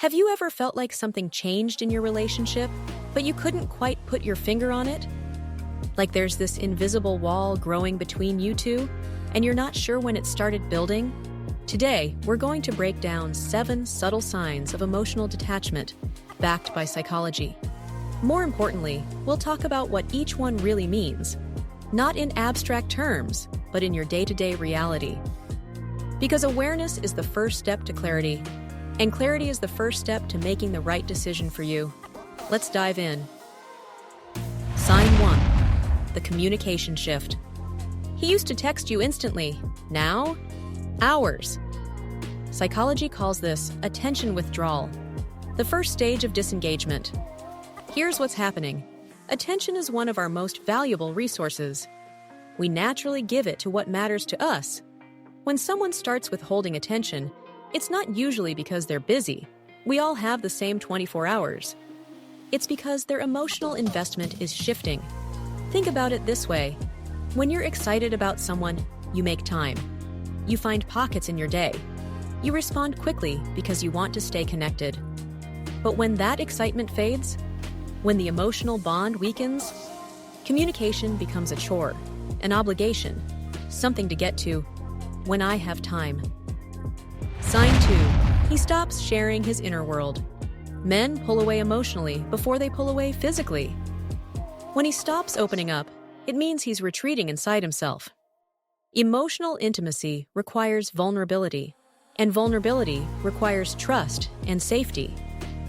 Have you ever felt like something changed in your relationship, but you couldn't quite put your finger on it? Like there's this invisible wall growing between you two, and you're not sure when it started building? Today, we're going to break down 7 subtle signs of emotional detachment, backed by psychology. More importantly, we'll talk about what each one really means, not in abstract terms, but in your day-to-day reality. Because awareness is the first step to clarity, and clarity is the first step to making the right decision for you. Let's dive in. Sign 1. The communication shift. He used to text you instantly. Now, hours. Psychology calls this attention withdrawal, the first stage of disengagement. Here's what's happening. Attention is one of our most valuable resources. We naturally give it to what matters to us. When someone starts withholding attention, it's not usually because they're busy. We all have the same 24 hours. It's because their emotional investment is shifting. Think about it this way. When you're excited about someone, you make time. You find pockets in your day. You respond quickly because you want to stay connected. But when that excitement fades, when the emotional bond weakens, communication becomes a chore, an obligation, something to get to when I have time. Sign 2. He stops sharing his inner world. Men pull away emotionally before they pull away physically. When he stops opening up, it means he's retreating inside himself. Emotional intimacy requires vulnerability, and vulnerability requires trust and safety.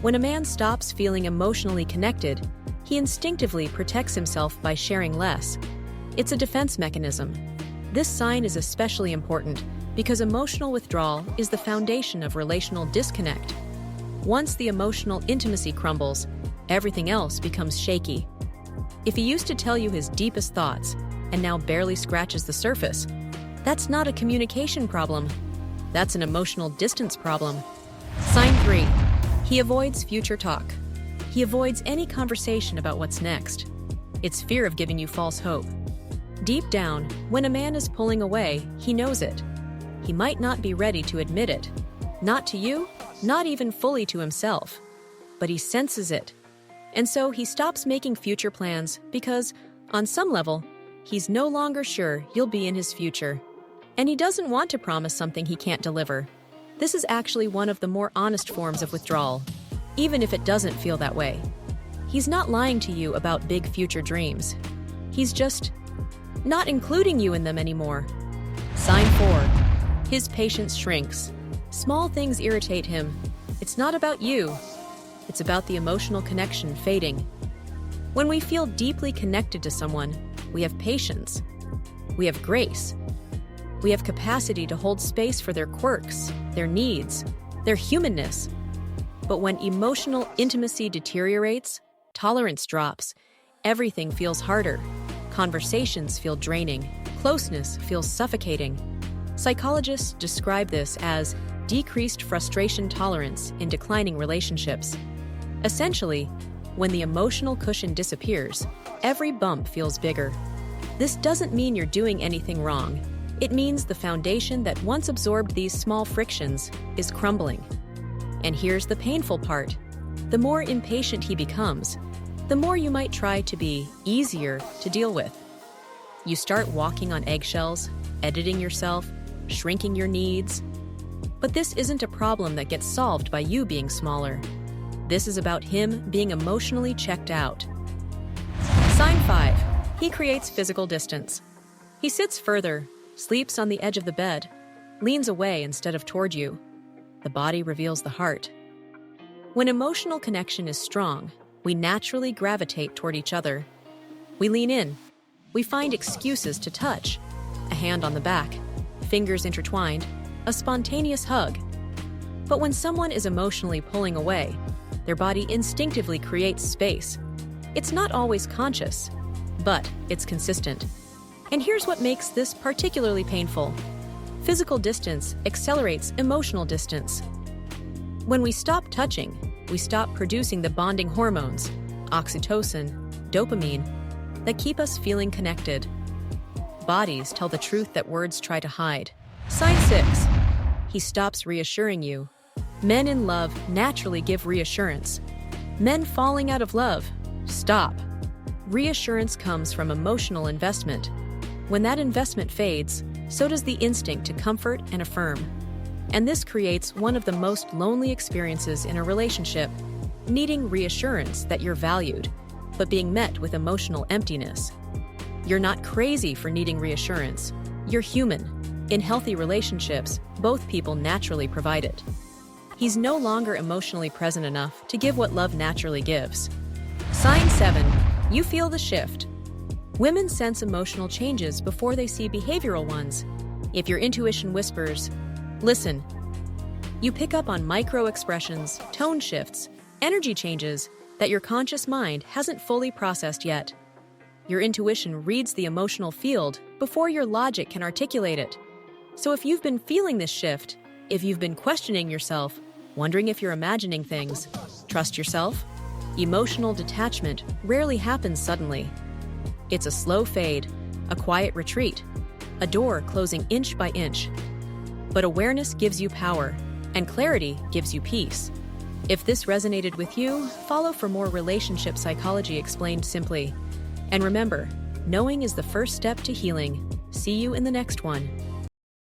When a man stops feeling emotionally connected, he instinctively protects himself by sharing less. It's a defense mechanism. This sign is especially important because emotional withdrawal is the foundation of relational disconnect. Once the emotional intimacy crumbles, everything else becomes shaky. If he used to tell you his deepest thoughts and now barely scratches the surface, that's not a communication problem. That's an emotional distance problem. Sign 3. He avoids future talk. He avoids any conversation about what's next. It's fear of giving you false hope. Deep down, when a man is pulling away, he knows it. He might not be ready to admit it. Not to you, not even fully to himself. But he senses it. And so he stops making future plans because, on some level, he's no longer sure you'll be in his future. And he doesn't want to promise something he can't deliver. This is actually one of the more honest forms of withdrawal, even if it doesn't feel that way. He's not lying to you about big future dreams. He's just not including you in them anymore. Sign 4. His patience shrinks. Small things irritate him. It's not about you. It's about the emotional connection fading. When we feel deeply connected to someone, we have patience. We have grace. We have capacity to hold space for their quirks, their needs, their humanness. But when emotional intimacy deteriorates, tolerance drops, everything feels harder. Conversations feel draining. Closeness feels suffocating. Psychologists describe this as decreased frustration tolerance in declining relationships. Essentially, when the emotional cushion disappears, every bump feels bigger. This doesn't mean you're doing anything wrong. It means the foundation that once absorbed these small frictions is crumbling. And here's the painful part. The more impatient he becomes, the more you might try to be easier to deal with. You start walking on eggshells, editing yourself, shrinking your needs. But this isn't a problem that gets solved by you being smaller. This is about him being emotionally checked out. Sign 5. He creates physical distance. He sits further, sleeps on the edge of the bed, leans away instead of toward you. The body reveals the heart. When emotional connection is strong, we naturally gravitate toward each other. We lean in. We find excuses to touch. A hand on the back, fingers intertwined, a spontaneous hug. But when someone is emotionally pulling away, their body instinctively creates space. It's not always conscious, but it's consistent. And here's what makes this particularly painful. Physical distance accelerates emotional distance. When we stop touching, we stop producing the bonding hormones, oxytocin, dopamine, that keep us feeling connected. Bodies tell the truth that words try to hide. Sign 6. He stops reassuring you. Men in love naturally give reassurance. Men falling out of love, stop. Reassurance comes from emotional investment. When that investment fades, so does the instinct to comfort and affirm. And this creates one of the most lonely experiences in a relationship, needing reassurance that you're valued, but being met with emotional emptiness. You're not crazy for needing reassurance. You're human. In healthy relationships, both people naturally provide it. He's no longer emotionally present enough to give what love naturally gives. Sign 7. You feel the shift. Women sense emotional changes before they see behavioral ones. If your intuition whispers, listen. You pick up on micro-expressions, tone shifts, energy changes that your conscious mind hasn't fully processed yet. Your intuition reads the emotional field before your logic can articulate it. So if you've been feeling this shift, if you've been questioning yourself, wondering if you're imagining things, trust yourself. Emotional detachment rarely happens suddenly. It's a slow fade, a quiet retreat, a door closing inch by inch. But awareness gives you power, and clarity gives you peace. If this resonated with you, follow for more relationship psychology explained simply. And remember, knowing is the first step to healing. See you in the next one.